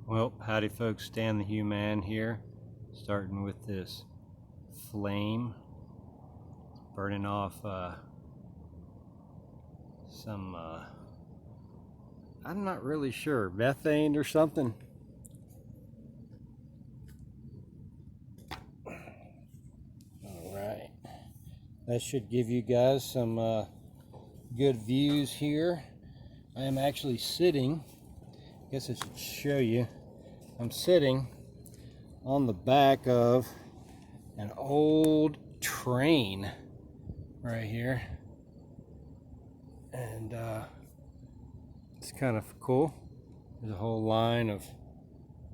Well, howdy folks, Stan the Human here, starting with this flame, burning off some, I'm not really sure, methane or something. Alright, that should give you guys some good views here. I am actually sitting, I guess I should show you, I'm sitting on the back of an old train right here, and it's kind of cool. There's a whole line of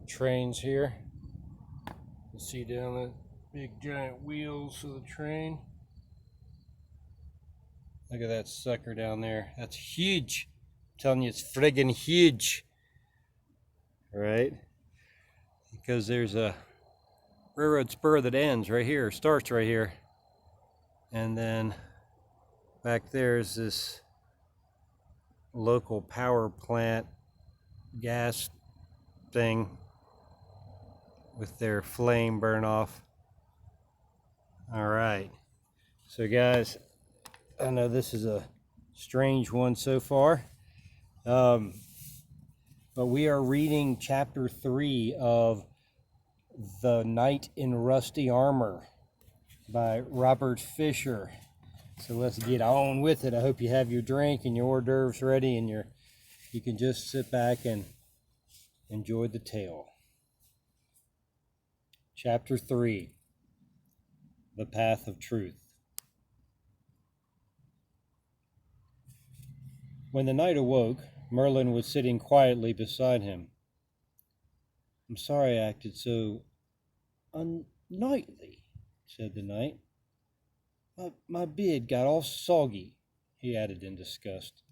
trains here. You see down the big giant wheels of the train. Look at that sucker down there. That's huge. I'm telling you, it's friggin' huge. Right? Because there's a railroad spur that ends right here, starts right here. And then back there's this local power plant gas thing with their flame burn off. All right. So guys, I know this is a strange one so far, but we are reading chapter 3 of The Knight in Rusty Armor by Robert Fisher. So let's get on with it. I hope you have your drink and your hors d'oeuvres ready, and you can just sit back and enjoy the tale. Chapter 3, The Path of Truth. When the knight awoke, Merlin was sitting quietly beside him. "I'm sorry I acted so unknightly," said the knight. My beard got all soggy," he added in disgust.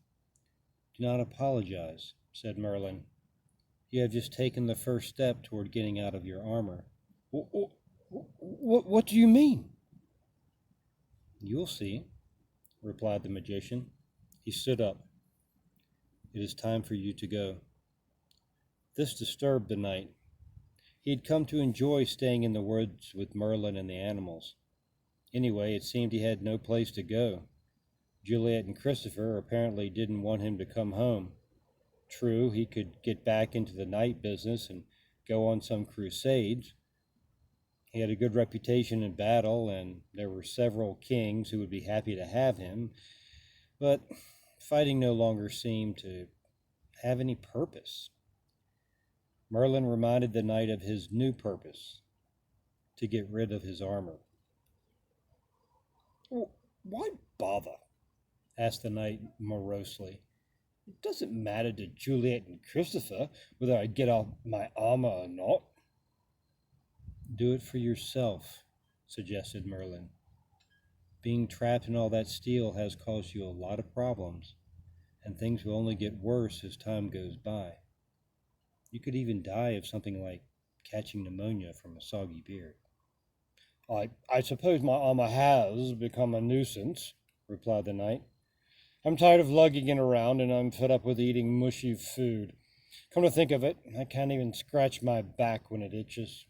"Do not apologize," said Merlin. "You have just taken the first step toward getting out of your armor." What do you mean?" "You'll see," replied the magician. He stood up. "It is time for you to go." This disturbed the knight. He had come to enjoy staying in the woods with Merlin and the animals. Anyway, it seemed he had no place to go. Juliet and Christopher apparently didn't want him to come home. True, he could get back into the night business and go on some crusades. He had a good reputation in battle, and there were several kings who would be happy to have him, but fighting no longer seemed to have any purpose. Merlin reminded the knight of his new purpose, to get rid of his armor. "Why bother?" asked the knight morosely. "It doesn't matter to Juliet and Christopher whether I get off my armor or not." "Do it for yourself," suggested Merlin. "Being trapped in all that steel has caused you a lot of problems, and things will only get worse as time goes by. You could even die of something like catching pneumonia from a soggy beard." I suppose my armor has become a nuisance," replied the knight. "I'm tired of lugging it around, and I'm fed up with eating mushy food. Come to think of it, I can't even scratch my back when it itches."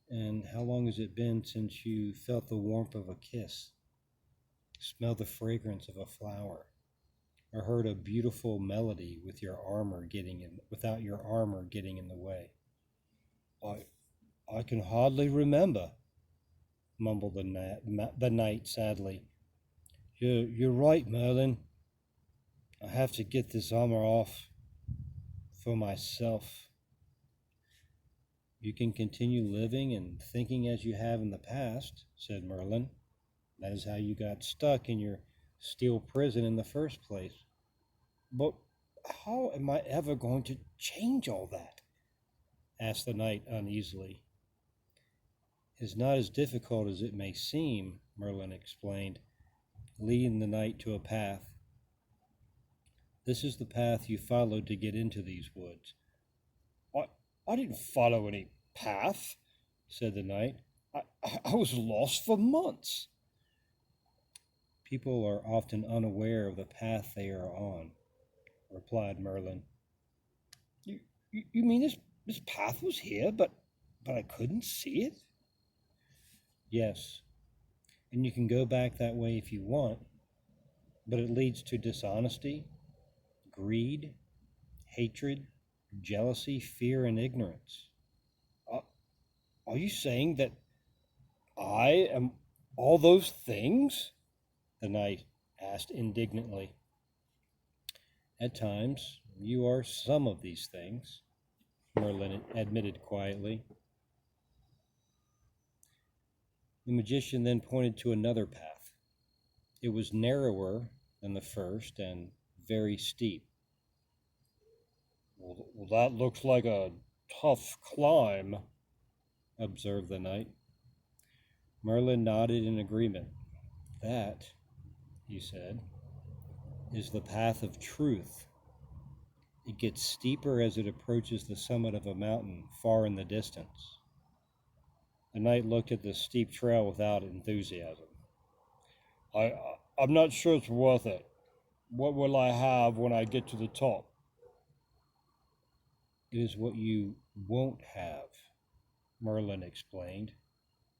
"And how long has it been since you felt the warmth of a kiss, smelled the fragrance of a flower, or heard a beautiful melody without your armor getting in the way?" I can hardly remember," mumbled the knight sadly. You're right, Merlin. I have to get this armor off for myself." "You can continue living and thinking as you have in the past," said Merlin. "That is how you got stuck in your steel prison in the first place." "But how am I ever going to change all that?" asked the knight uneasily. "It's not as difficult as it may seem," Merlin explained, leading the knight to a path. "This is the path you followed to get into these woods." I didn't follow any path," said the knight. I was lost for months." "People are often unaware of the path they are on," replied Merlin. You mean this path was here, but I couldn't see it? Yes, and you can go back that way if you want, but it leads to dishonesty, greed, hatred, jealousy, fear, and ignorance. Are, are you saying that I am all those things? The knight asked indignantly. At times, you are some of these things, Merlin admitted quietly. The magician then pointed to another path. It was narrower than the first and very steep. Well, that looks like a tough climb, observed the knight. Merlin nodded in agreement. That, he said, is the path of truth. It gets steeper as it approaches the summit of a mountain far in the distance. The knight looked at the steep trail without enthusiasm. I'm not sure it's worth it. What will I have when I get to the top? It is what you won't have, Merlin explained.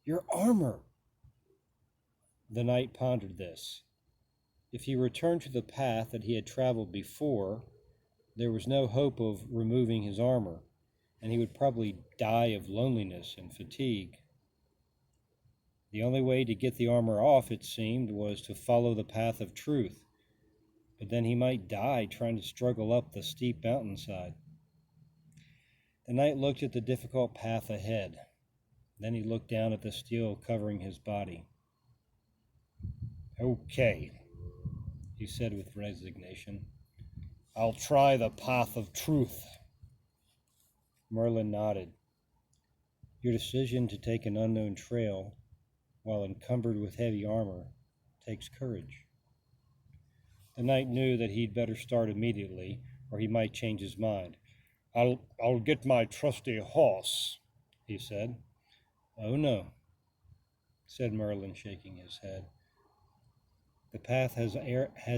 Your armor. The knight pondered this. If he returned to the path that he had traveled before, there was no hope of removing his armor, and he would probably die of loneliness and fatigue. The only way to get the armor off, it seemed, was to follow the path of truth, but then he might die trying to struggle up the steep mountainside. The knight looked at the difficult path ahead. Then he looked down at the steel covering his body. Okay, he said with resignation. I'll try the path of truth. Merlin nodded. Your decision to take an unknown trail, while encumbered with heavy armor, takes courage. The knight knew that he'd better start immediately, or he might change his mind. I'll get my trusty horse, he said. Oh no, said Merlin, shaking his head. The path has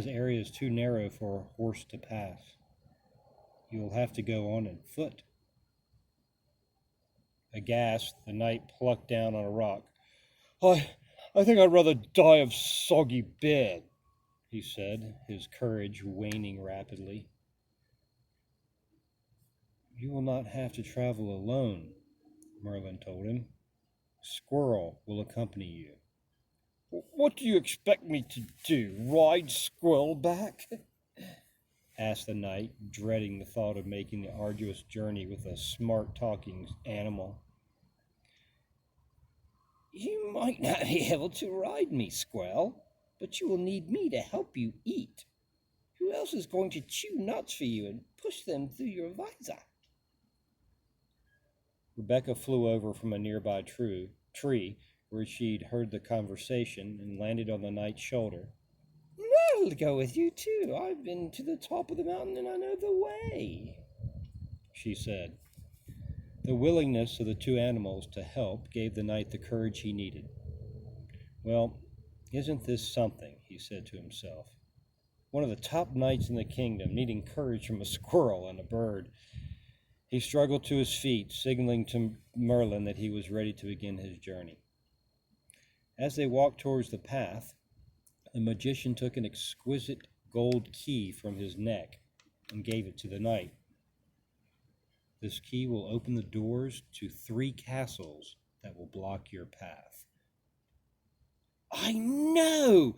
areas too narrow for a horse to pass. You will have to go on foot. Aghast, the knight plucked down on a rock. I think I'd rather die of soggy bed, he said, his courage waning rapidly. You will not have to travel alone, Merlin told him. Squirrel will accompany you. What do you expect me to do, ride Squirrel back? Asked the knight, dreading the thought of making the arduous journey with a smart-talking animal. You might not be able to ride me, Squirrel, but you will need me to help you eat. Who else is going to chew nuts for you and push them through your visor? Rebecca flew over from a nearby tree where she'd heard the conversation and landed on the knight's shoulder. I'll go with you too. I've been to the top of the mountain and I know the way, she said. The willingness of the two animals to help gave the knight the courage he needed. Well, isn't this something, he said to himself. One of the top knights in the kingdom needing courage from a squirrel and a bird. He struggled to his feet, signaling to Merlin that he was ready to begin his journey. As they walked towards the path, the magician took an exquisite gold key from his neck and gave it to the knight. This key will open the doors to 3 castles that will block your path. I know,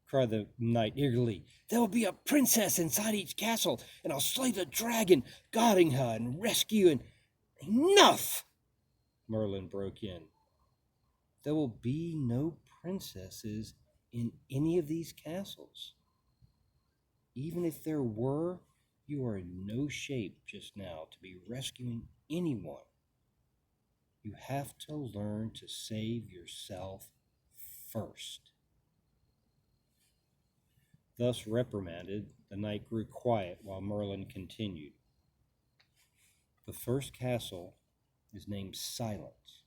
cried the knight eagerly. There will be a princess inside each castle, and I'll slay the dragon, guarding her and rescue and... Enough! Merlin broke in. There will be no princesses in any of these castles. Even if there were, you are in no shape just now to be rescuing anyone. You have to learn to save yourself first. Thus reprimanded, the knight grew quiet while Merlin continued. The first castle is named Silence,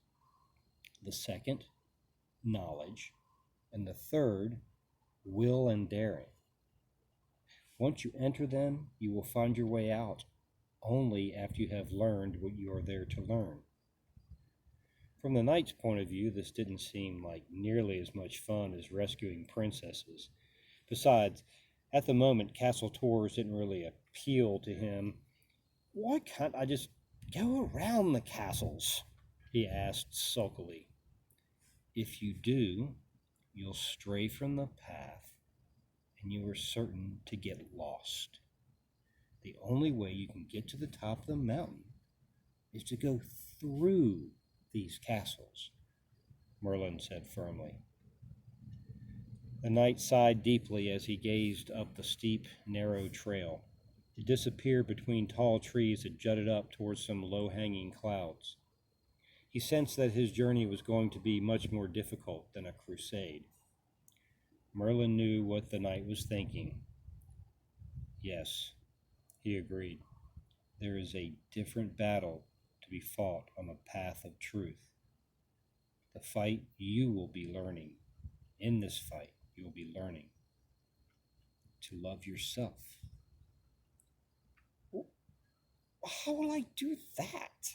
the second, Knowledge, and the third, Will and Daring. Once you enter them, you will find your way out, only after you have learned what you are there to learn. From the knight's point of view, this didn't seem like nearly as much fun as rescuing princesses. Besides, at the moment, castle tours didn't really appeal to him. Why can't I just go around the castles? He asked sulkily. If you do, you'll stray from the path, and you are certain to get lost. The only way you can get to the top of the mountain is to go through these castles, Merlin said firmly. The knight sighed deeply as he gazed up the steep, narrow trail. It disappeared between tall trees that jutted up towards some low-hanging clouds. He sensed that his journey was going to be much more difficult than a crusade. Merlin knew what the knight was thinking. Yes, he agreed. There is a different battle to be fought on the path of truth. The fight you will be learning. In this fight, you will be learning to love yourself. How will I do that?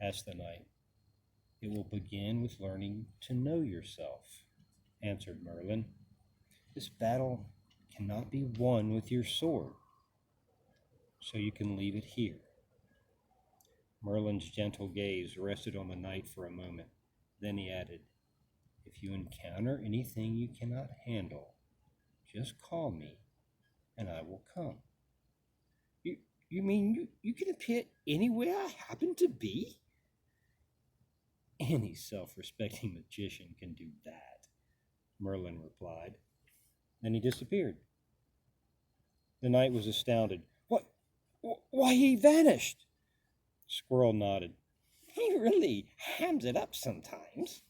Asked the knight. It will begin with learning to know yourself, answered Merlin. This battle cannot be won with your sword, so you can leave it here. Merlin's gentle gaze rested on the knight for a moment. Then he added, if you encounter anything you cannot handle, just call me, and I will come. You mean you can appear anywhere I happen to be? Any self-respecting magician can do that, Merlin replied. Then he disappeared. The knight was astounded. Why, he vanished! Squirrel nodded. He really hams it up sometimes.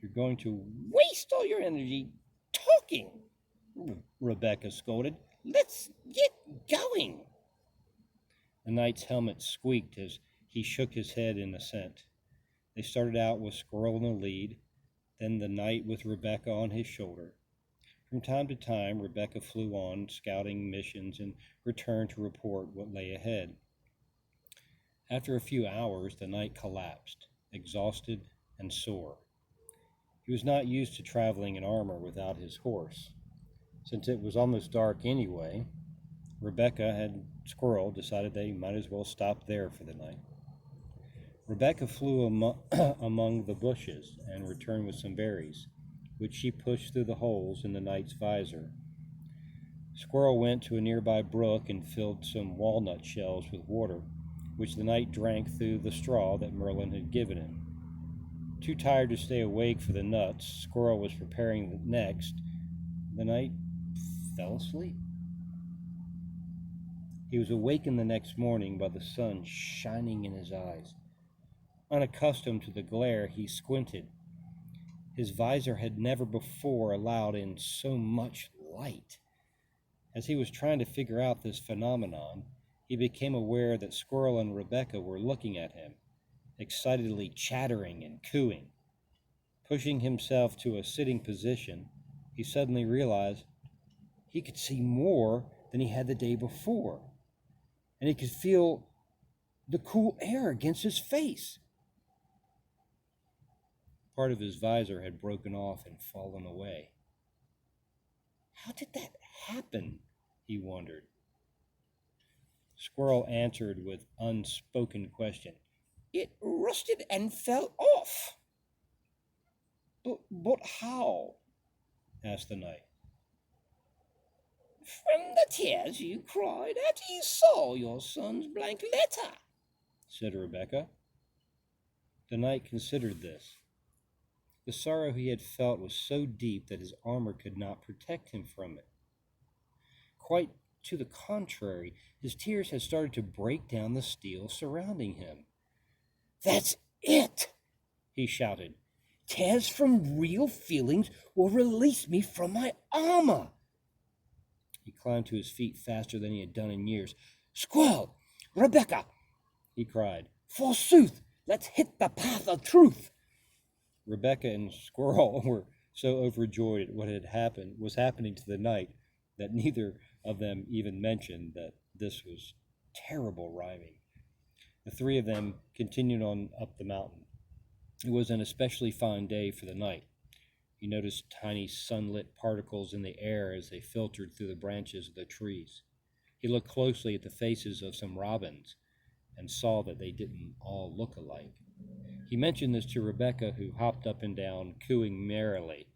You're going to waste all your energy talking, Rebecca scolded. Let's get going. The knight's helmet squeaked as he shook his head in assent. They started out with Squirrel in the lead, then the knight with Rebecca on his shoulder. From time to time, Rebecca flew on, scouting missions, and returned to report what lay ahead. After a few hours, the knight collapsed, exhausted and sore. He was not used to traveling in armor without his horse. Since it was almost dark anyway, Rebecca and Squirrel decided they might as well stop there for the night. Rebecca flew among the bushes and returned with some berries, which she pushed through the holes in the knight's visor. Squirrel went to a nearby brook and filled some walnut shells with water, which the knight drank through the straw that Merlin had given him. Too tired to stay awake for the nuts, Squirrel was preparing the next. The knight fell asleep. He was awakened the next morning by the sun shining in his eyes. Unaccustomed to the glare, he squinted. His visor had never before allowed in so much light. As he was trying to figure out this phenomenon, he became aware that Squirrel and Rebecca were looking at him, excitedly chattering and cooing. Pushing himself to a sitting position, he suddenly realized he could see more than he had the day before, and he could feel the cool air against his face. Part of his visor had broken off and fallen away. How did that happen? He wondered. Squirrel answered with unspoken question. It rusted and fell off. But how? Asked the knight. From the tears you cried after you saw your son's blank letter, said Rebecca. The knight considered this. The sorrow he had felt was so deep that his armor could not protect him from it. Quite to the contrary, his tears had started to break down the steel surrounding him. That's it, he shouted. Tears from real feelings will release me from my armor. He climbed to his feet faster than he had done in years. Squirrel! Rebecca! He cried. Forsooth, let's hit the path of truth. Rebecca and Squirrel were so overjoyed at what was happening to the knight, that neither of them even mentioned that this was terrible rhyming. The three of them continued on up the mountain. It was an especially fine day for the night. He noticed tiny sunlit particles in the air as they filtered through the branches of the trees. He looked closely at the faces of some robins and saw that they didn't all look alike. He mentioned this to Rebecca, who hopped up and down, cooing merrily.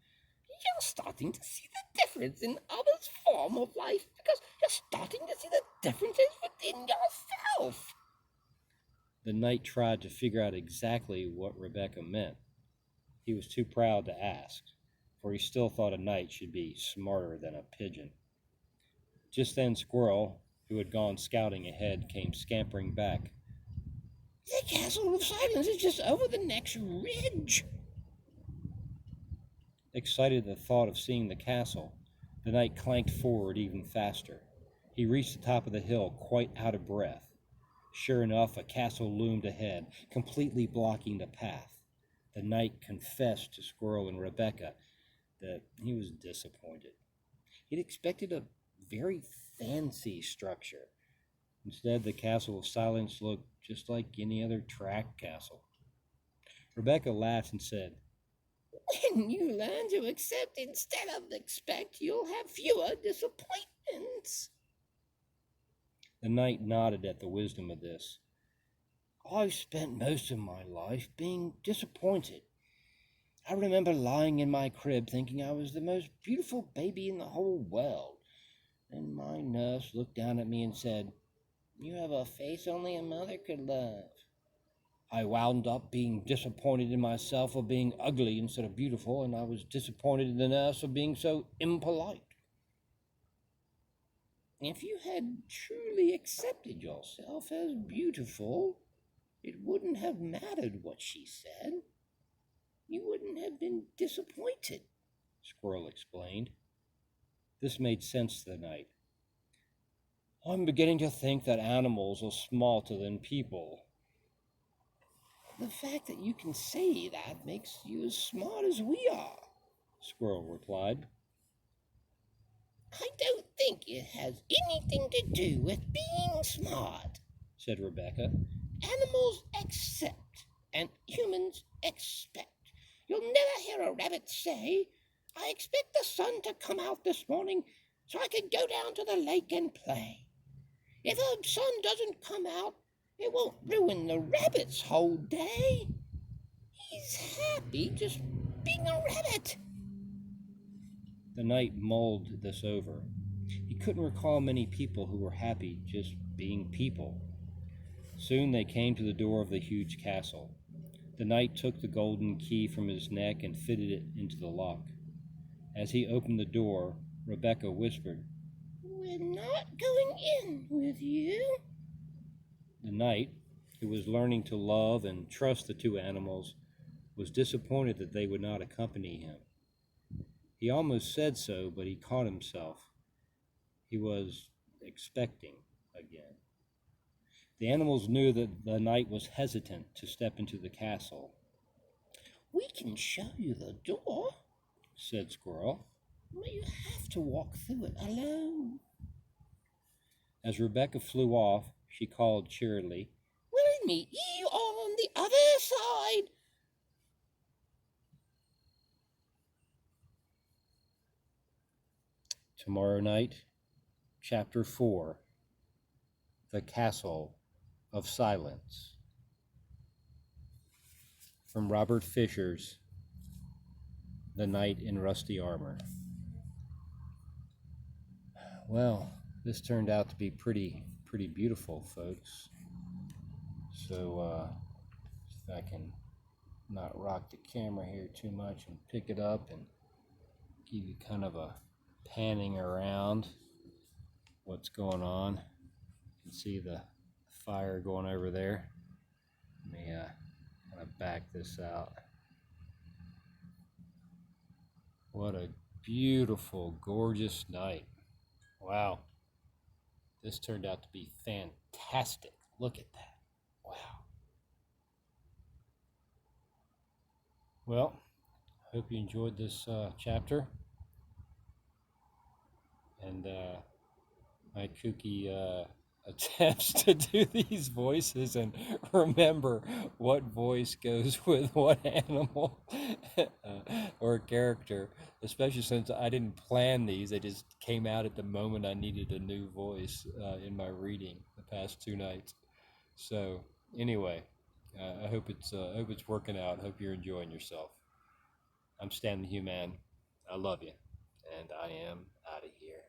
You're starting to see the difference in others' form of life because you're starting to see the differences within yourself. The knight tried to figure out exactly what Rebecca meant. He was too proud to ask, for he still thought a knight should be smarter than a pigeon. Just then Squirrel, who had gone scouting ahead, came scampering back. The Castle of Silence is just over the next ridge. Excited at the thought of seeing the castle, the knight clanked forward even faster. He reached the top of the hill quite out of breath. Sure enough, a castle loomed ahead, completely blocking the path. The knight confessed to Squirrel and Rebecca that he was disappointed. He'd expected a very fancy structure. Instead, the Castle of Silence looked just like any other tract castle. Rebecca laughed and said, When you learn to accept instead of expect, you'll have fewer disappointments. The knight nodded at the wisdom of this. I've spent most of my life being disappointed. I remember lying in my crib thinking I was the most beautiful baby in the whole world. Then my nurse looked down at me and said, You have a face only a mother could love. I wound up being disappointed in myself for being ugly instead of beautiful, and I was disappointed in the nurse for being so impolite. If you had truly accepted yourself as beautiful, it wouldn't have mattered what she said. You wouldn't have been disappointed, Squirrel explained. This made sense to the knight. I'm beginning to think that animals are smarter than people. The fact that you can say that makes you as smart as we are, Squirrel replied. I don't think it has anything to do with being smart, said Rebecca. Animals accept and humans expect. You'll never hear a rabbit say, I expect the sun to come out this morning so I can go down to the lake and play. If the sun doesn't come out, it won't ruin the rabbit's whole day. He's happy just being a rabbit. The knight mulled this over. He couldn't recall many people who were happy just being people. Soon they came to the door of the huge castle. The knight took the golden key from his neck and fitted it into the lock. As he opened the door, Rebecca whispered, We're not going in with you. The knight, who was learning to love and trust the two animals, was disappointed that they would not accompany him. He almost said so, but he caught himself. He was expecting again. The animals knew that the knight was hesitant to step into the castle. We can show you the door, said Squirrel, but you have to walk through it alone. As Rebecca flew off, she called cheerily, We'll meet you on the other side. Tomorrow night, Chapter 4, The Castle of Silence. From Robert Fisher's The Knight in Rusty Armor. Well, this turned out to be pretty beautiful, folks. So, if I can not rock the camera here too much and pick it up and give you kind of a panning around what's going on. You can see the fire going over there. Let me kind of back this out. What a beautiful, gorgeous night. Wow. This turned out to be fantastic. Look at that. Wow. Well, hope you enjoyed this chapter. And my kooky attempts to do these voices and remember what voice goes with what animal or character, especially since I didn't plan these. They just came out at the moment I needed a new voice in my reading the past 2 nights. So anyway, I hope it's working out. Hope you're enjoying yourself. I'm Stan the Human. I love you, and I am out of here.